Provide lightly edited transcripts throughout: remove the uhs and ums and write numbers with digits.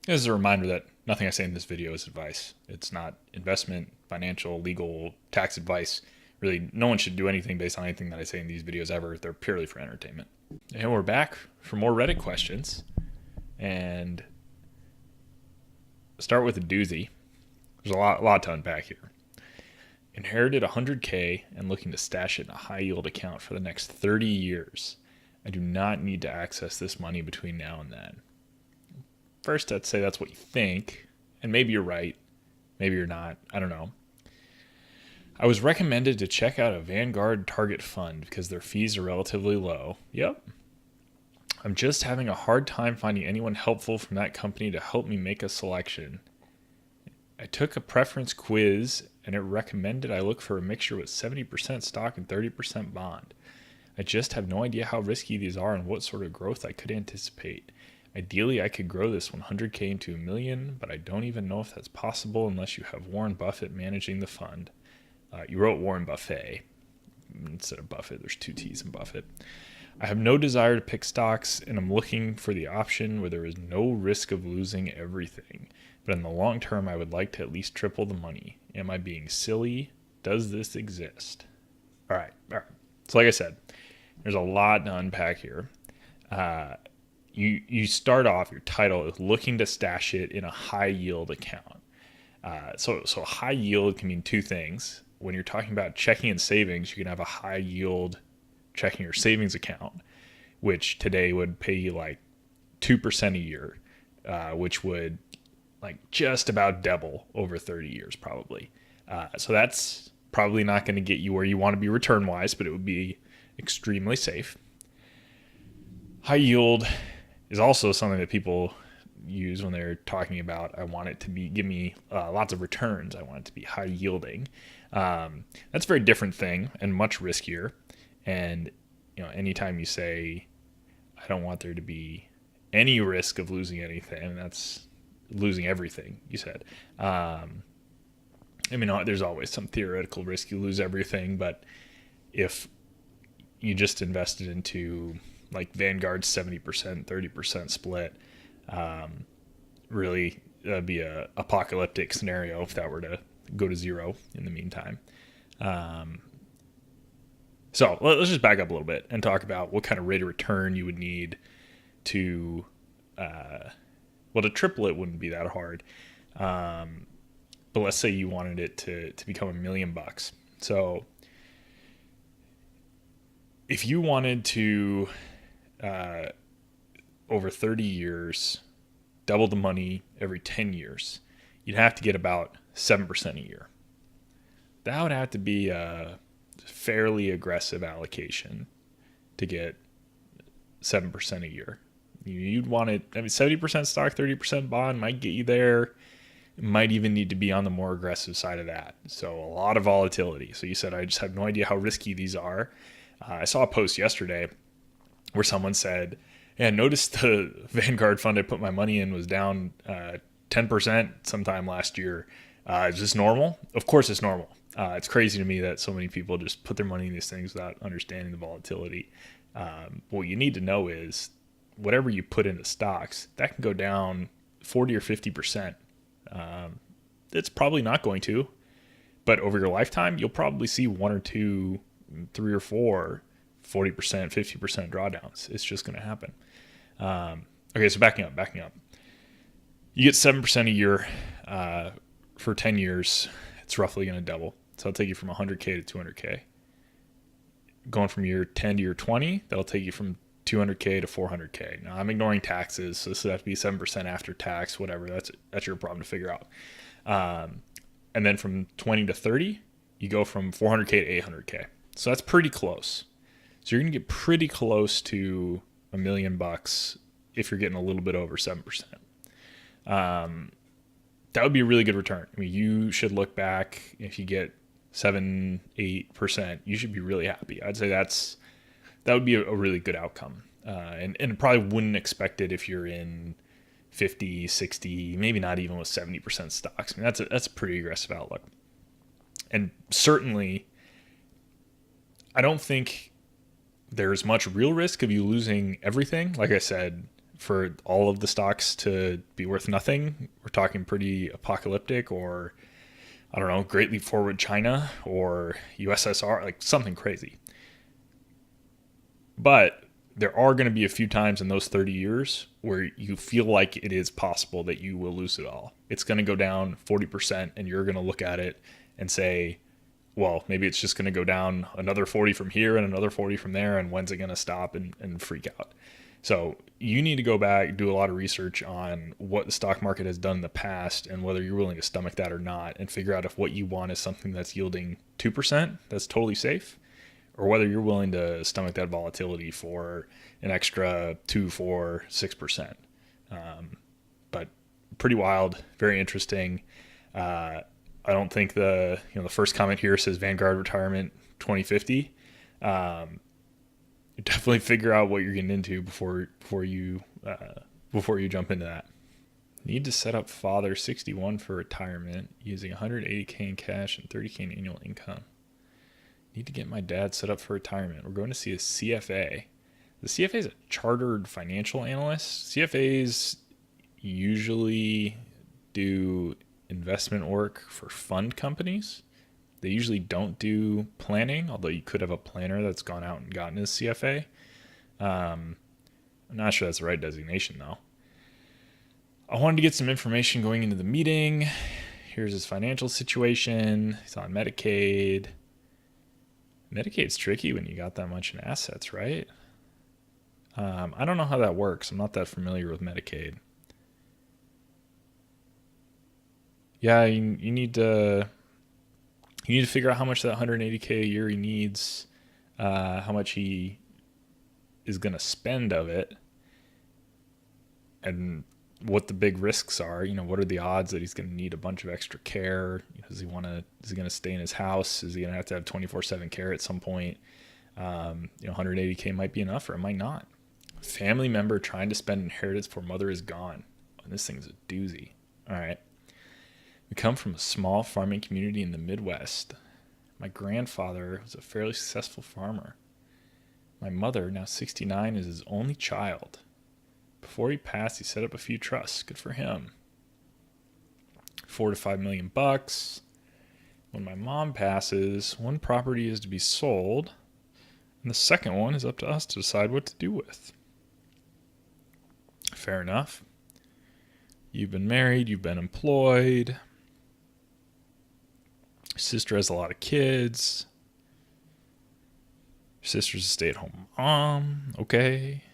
This is a reminder that nothing I say in this video is advice. It's not investment, financial, legal, tax advice. Really, no one should do anything based on anything that I say in these videos ever. They're purely for entertainment. And we're back for more Reddit questions. And start with a doozy. There's a lot to unpack here. Inherited 100K and looking to stash it in a high yield account for the next 30 years. I do not need to access this money between now and then. First, I'd say that's what you think, and maybe you're right, maybe you're not, I don't know. I was recommended to check out a Vanguard Target fund because their fees are relatively low. Yep. I'm just having a hard time finding anyone helpful from that company to help me make a selection. I took a preference quiz and it recommended I look for a mixture with 70% stock and 30% bond. I just have no idea how risky these are and what sort of growth I could anticipate. Ideally, I could grow this 100K into $1 million, but I don't even know if that's possible unless you have Warren Buffett managing the fund. You wrote Warren Buffet instead of Buffett. There's two T's in Buffett. I have no desire to pick stocks, and I'm looking for the option where there is no risk of losing everything. But in the long term, I would like to at least triple the money. Am I being silly? Does this exist? All right. So like I said, there's a lot to unpack here. You start off, your title is looking to stash it in a high yield account. So high yield can mean two things. When you're talking about checking and savings, you can have a high yield checking or savings account, which today would pay you like 2% a year, which would like just about double over 30 years probably. So that's probably not going to get you where you want to be return wise, but it would be extremely safe. High yield is also something that people use when they're talking about, I want it to be give me lots of returns. I want it to be high yielding. That's a very different thing and much riskier. And anytime you say, I don't want there to be any risk of losing anything, that's losing everything. You said. There's always some theoretical risk you lose everything, but if you just invested into like Vanguard's 70%, 30% split, really that'd be a apocalyptic scenario if that were to go to zero in the meantime. So let's just back up a little bit and talk about what kind of rate of return you would need to, to triple it wouldn't be that hard. But let's say you wanted it to become $1 million. So if you wanted to, over 30 years, double the money every 10 years, you'd have to get about 7% a year. That would have to be a fairly aggressive allocation to get 7% a year. You'd want it, 70% stock, 30% bond might get you there. It might even need to be on the more aggressive side of that. So a lot of volatility. So you said, I just have no idea how risky these are. I saw a post yesterday where someone said, "Yeah, I noticed the Vanguard fund I put my money in was down 10% sometime last year. Is this normal?" Of course it's normal. It's crazy to me that so many people just put their money in these things without understanding the volatility. What you need to know is whatever you put into stocks, that can go down 40 or 50%. It's probably not going to, but over your lifetime, you'll probably see one or two, three or four 40%, 50% drawdowns. It's just going to happen. Okay, so backing up. You get 7% a year for 10 years. It's roughly going to double. So it'll take you from 100K to 200K. Going from year 10 to year 20, that'll take you from 200K to 400K. Now I'm ignoring taxes, so this would have to be 7% after tax, whatever. That's your problem to figure out. And then from 20 to 30, you go from 400K to 800K. So that's pretty close. So you're going to get pretty close to $1 million if you're getting a little bit over 7%. That would be a really good return. I mean, you should look back if you get 7-8%, you should be really happy. I'd say that would be a really good outcome. And probably wouldn't expect it if you're in 50, 60, maybe not even with 70% stocks. I mean, that's a pretty aggressive outlook. And certainly, I don't think there's much real risk of you losing everything. Like I said, for all of the stocks to be worth nothing. We're talking pretty apocalyptic, or I don't know, greatly forward China or USSR, like something crazy. But there are going to be a few times in those 30 years where you feel like it is possible that you will lose it all. It's going to go down 40%, and you're going to look at it and say, well, maybe it's just going to go down another 40 from here and another 40 from there, and when's it going to stop, and freak out. So you need to go back, do a lot of research on what the stock market has done in the past and whether you're willing to stomach that or not, and figure out if what you want is something that's yielding 2%, that's totally safe, or whether you're willing to stomach that volatility for an extra 2, 4, 6%. But pretty wild, very interesting. I don't think the first comment here says Vanguard retirement 2050. Definitely figure out what you're getting into before you jump into that. Need to set up father 61 for retirement using 180K in cash and 30K in annual income. Need to get my dad set up for retirement. We're going to see a CFA. The CFA is a chartered financial analyst. CFAs usually do investment work for fund companies. They usually don't do planning, although you could have a planner that's gone out and gotten his CFA. I'm not sure that's the right designation, though. I wanted to get some information going into the meeting. Here's his financial situation. He's on Medicaid. Medicaid's tricky when you got that much in assets, right? I don't know how that works. I'm not that familiar with Medicaid. Yeah, you need to figure out how much that 180K a year he needs, how much he is going to spend of it, and what the big risks are. What are the odds that he's going to need a bunch of extra care? Is he going to stay in his house? Is he going to have 24/7 care at some point? 180K might be enough, or it might not. Family member trying to spend inheritance before mother is gone. And this thing's a doozy. All right. We come from a small farming community in the Midwest. My grandfather was a fairly successful farmer. My mother, now 69, is his only child. Before he passed, he set up a few trusts. Good for him. $4 to $5 million. When my mom passes, one property is to be sold, and the second one is up to us to decide what to do with. Fair enough. You've been married, you've been employed. Your sister has a lot of kids. Your sister's a stay-at-home mom. Okay.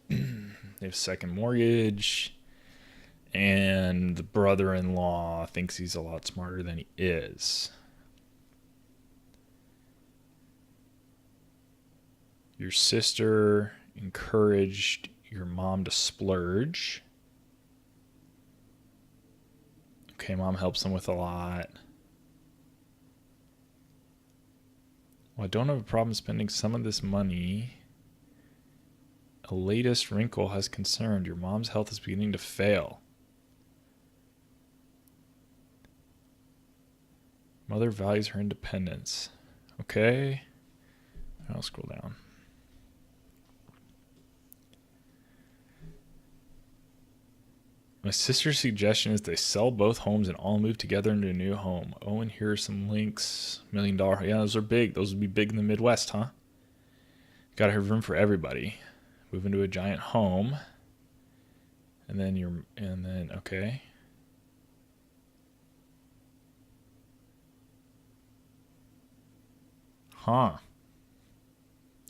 They have a second mortgage. And the brother-in-law thinks he's a lot smarter than he is. Your sister encouraged your mom to splurge. Okay, mom helps them with a lot. Well, I don't have a problem spending some of this money. A latest wrinkle has concerned. Your mom's health is beginning to fail. Mother values her independence. Okay. I'll scroll down. My sister's suggestion is they sell both homes and all move together into a new home. Oh, and here are some links. $1 million. Yeah, those are big. Those would be big in the Midwest, huh? Gotta have room for everybody. Move into a giant home. And then, okay. Huh.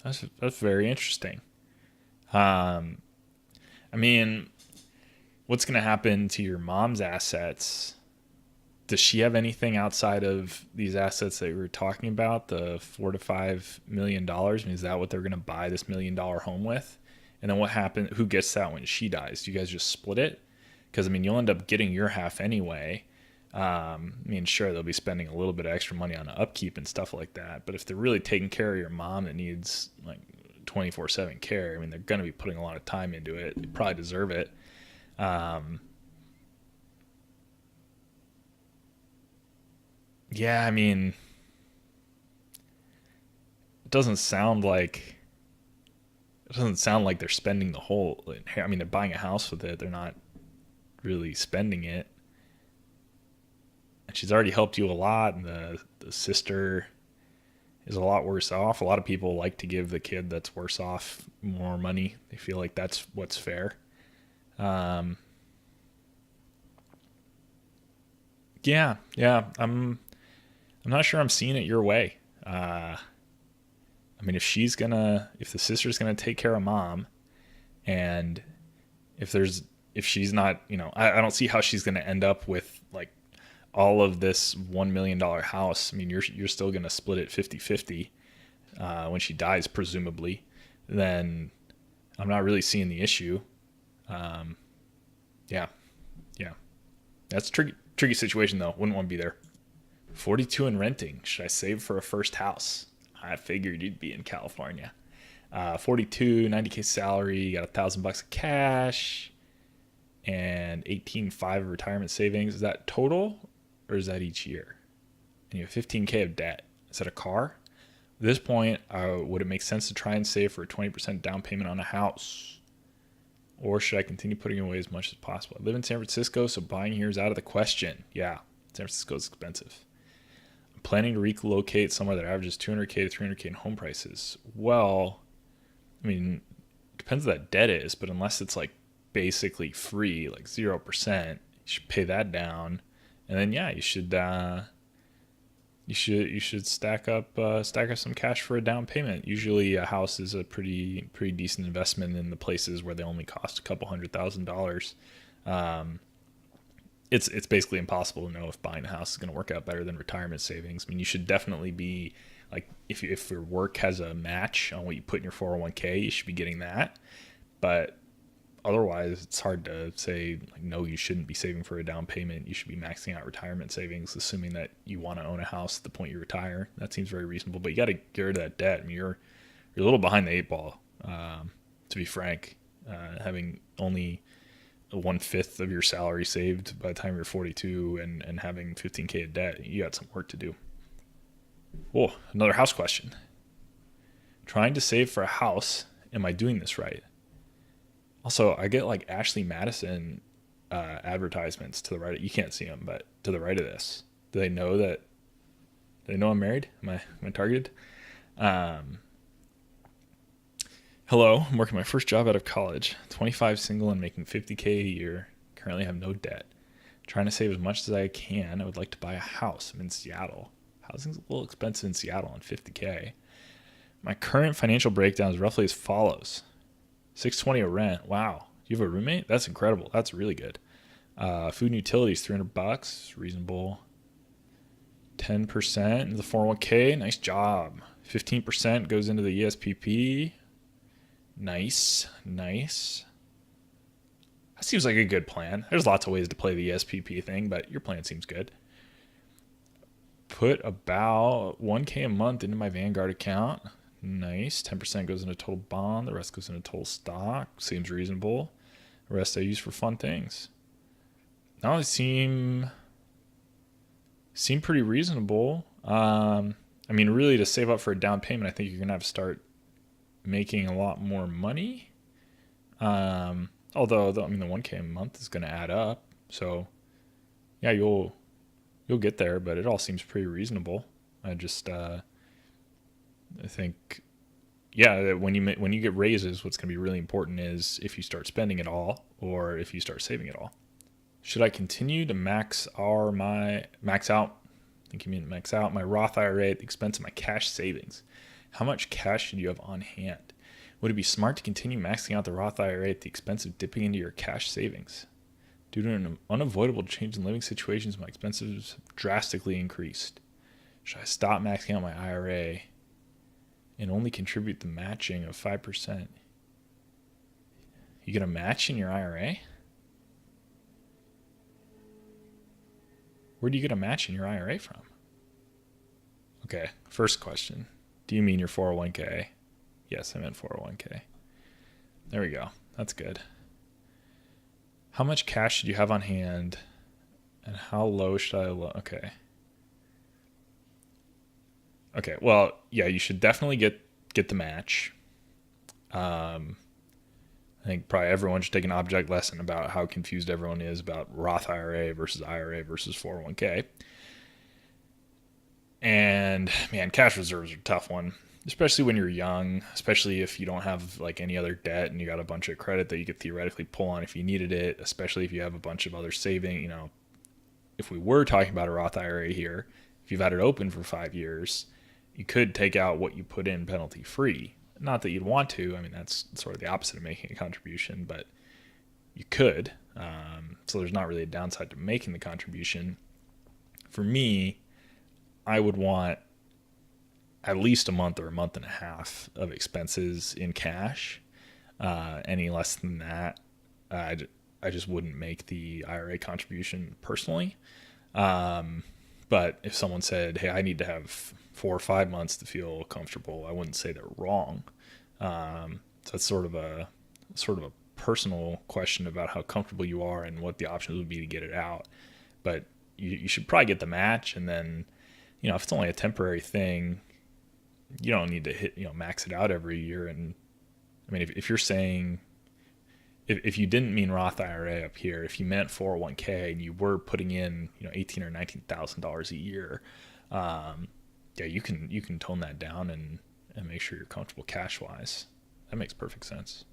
That's very interesting. I mean, what's going to happen to your mom's assets? Does she have anything outside of these assets that we were talking about, the $4 to $5 million? I mean, is that what they're going to buy this $1 million home with? And then what happens? Who gets that when she dies? Do you guys just split it? Because, I mean, you'll end up getting your half anyway. I mean, sure, they'll be spending a little bit of extra money on upkeep and stuff like that. But if they're really taking care of your mom that needs like 24/7 care, I mean, they're going to be putting a lot of time into it. They probably deserve it. Yeah, I mean, it doesn't sound like it doesn't sound like they're spending the whole. I mean, they're buying a house with it. They're not really spending it. And she's already helped you a lot. And the sister is a lot worse off. A lot of people like to give the kid that's worse off more money. They feel like that's what's fair. Um, yeah. I'm not sure I'm seeing it your way. I mean, if the sister's gonna take care of mom, and if she's not, I don't see how she's gonna end up with like all of this $1 million house. I mean, you're still gonna split it 50-50 when she dies, presumably. Then I'm not really seeing the issue. Um, yeah, yeah, that's a tricky situation though. Wouldn't want to be there. 42 and renting. Should I save for a first house? I figured you'd be in California. 42, 90K salary, you got $1,000 of cash, and 18.5 of retirement savings. Is that total, or is that each year? And you have 15K of debt. Is that a car? At this point, would it make sense to try and save for a 20% down payment on a house? Or should I continue putting away as much as possible? I live in San Francisco, so buying here is out of the question. Yeah, San Francisco is expensive. I'm planning to relocate somewhere that averages 200K to 300K in home prices. Well, I mean, it depends what that debt is, but unless it's like basically free, like 0%, you should pay that down. And then yeah, you should stack up some cash for a down payment. Usually a house is a pretty decent investment in the places where they only cost a couple $100,000. It's basically impossible to know if buying a house is going to work out better than retirement savings. I mean, you should definitely be like, if your work has a match on what you put in your 401k, you should be getting that. But otherwise, it's hard to say like, no, you shouldn't be saving for a down payment. You should be maxing out retirement savings, assuming that you want to own a house at the point you retire. That seems very reasonable. But you got to get rid of that debt. I mean, you're a little behind the eight ball, to be frank. Having only 1/5 of your salary saved by the time you're 42 and having 15K of debt, you got some work to do. Oh, another house question. Trying to save for a house. Am I doing this right? Also, I get like Ashley Madison advertisements to the right. You can't see them, but to the right of this. Do they know that? Do they know I'm married? Am I targeted? Hello, I'm working my first job out of college. 25, single, and making 50K a year. Currently have no debt. Trying to save as much as I can. I would like to buy a house. I'm in Seattle. Housing's a little expensive in Seattle on 50K. My current financial breakdown is roughly as follows. $620 a rent. Wow. You have a roommate? That's incredible. That's really good. Food and utilities, $300. Reasonable. 10% into the 401k. Nice job. 15% goes into the ESPP. Nice. That seems like a good plan. There's lots of ways to play the ESPP thing, but your plan seems good. Put about 1K a month into my Vanguard account. Nice. 10% goes into total bond. The rest goes into total stock. Seems reasonable. The rest I use for fun things. Now they seem pretty reasonable. I mean, really, to save up for a down payment, I think you're going to have to start making a lot more money. Although, I mean, the 1K a month is going to add up. So, yeah, you'll get there, but it all seems pretty reasonable. I think, yeah, when you get raises, what's going to be really important is if you start spending it all or if you start saving it all. Should I continue to max out? I think you mean max out my Roth IRA at the expense of my cash savings. How much cash should you have on hand? Would it be smart to continue maxing out the Roth IRA at the expense of dipping into your cash savings? Due to an unavoidable change in living situations, my expenses have drastically increased. Should I stop maxing out my IRA and only contribute the matching of 5%? You get a match in your IRA? Where do you get a match in your IRA from? Okay, first question. Do you mean your 401k? Yes, I meant 401k. There we go. That's good. How much cash should you have on hand? And how low should I Okay. Okay, well, yeah, you should definitely get the match. I think probably everyone should take an object lesson about how confused everyone is about Roth IRA versus 401k. And man, cash reserves are a tough one, especially when you're young, especially if you don't have like any other debt and you got a bunch of credit that you could theoretically pull on if you needed it, especially if you have a bunch of other saving. If we were talking about a Roth IRA here, if you've had it open for 5 years, you could take out what you put in penalty free. Not that you'd want to. I mean, that's sort of the opposite of making a contribution, but you could. So there's not really a downside to making the contribution. For me, I would want at least a month or a month and a half of expenses in cash. Any less than that, I just wouldn't make the IRA contribution personally. But if someone said, "Hey, I need to have 4 or 5 months to feel comfortable," I wouldn't say they're wrong. So it's sort of a personal question about how comfortable you are and what the options would be to get it out. But you should probably get the match, and then if it's only a temporary thing, you don't need to max it out every year. And I mean, if you're saying, if you didn't mean Roth IRA up here, if you meant 401k and you were putting in $18,000 or $19,000 a year, yeah, you can tone that down and make sure you're comfortable cash wise. That makes perfect sense.